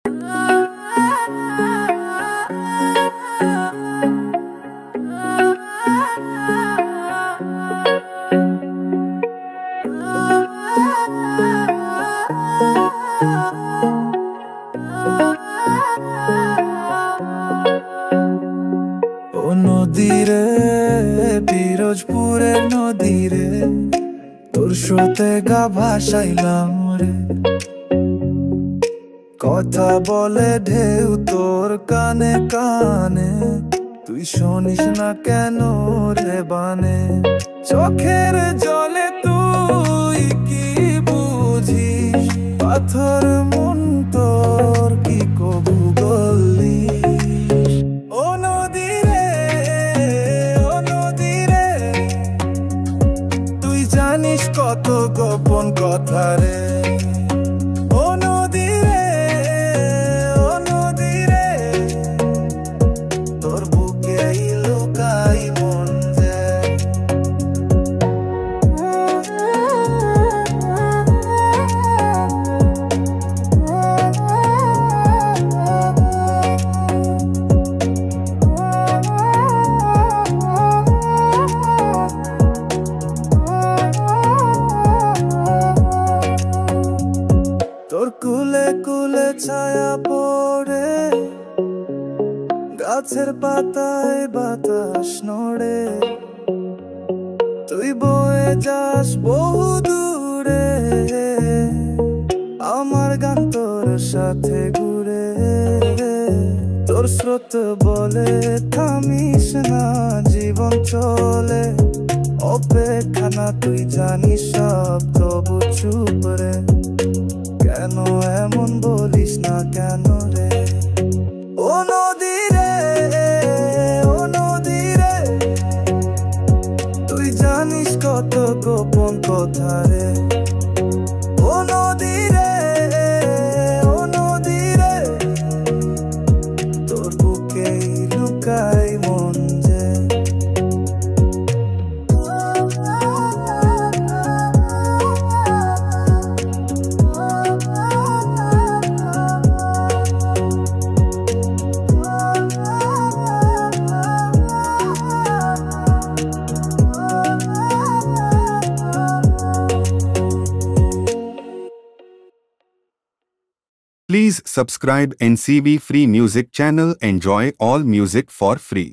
ও নদী রে, পিরোজপুরের নদী রে, তোর স্রোতে গা ভাসাইলাম রে। কথা বলে ঢেউ তোর কানে কানে, তুই শুনিস না কেন রে বানে? চোখের জলে তুই কি বুঝিস? পাথর মন তোর কি কবু গলিস? ও নদী রে, ও নদী রে, তুই জানিস কত গোপন কথা রে। ও নদী রে, ও নদী রে, তোর বুকেই লুকাই মন যে। তোর কুলে কুলে ছায়া পড়ে, গাছের পাতায় বাতাস নড়ে, তুই বয়ে যাস বহু দূরে, আমার গান তোর সাথে ঘুরে। তোর স্রোত বলে থামিস না, জীবন চলে অপেক্ষা না, তুই জানিস সব তবু চুপ রে। কেন এমন বলিস না কেন রে? ও নদী রে, ও নদী রে, তুই জানিস কত গোপন কথা রে। ও নদী রে, ও নদী রে, তোর বুকেই লুকাই মন যে। Please subscribe NCV Free Music channel. Enjoy all music for free.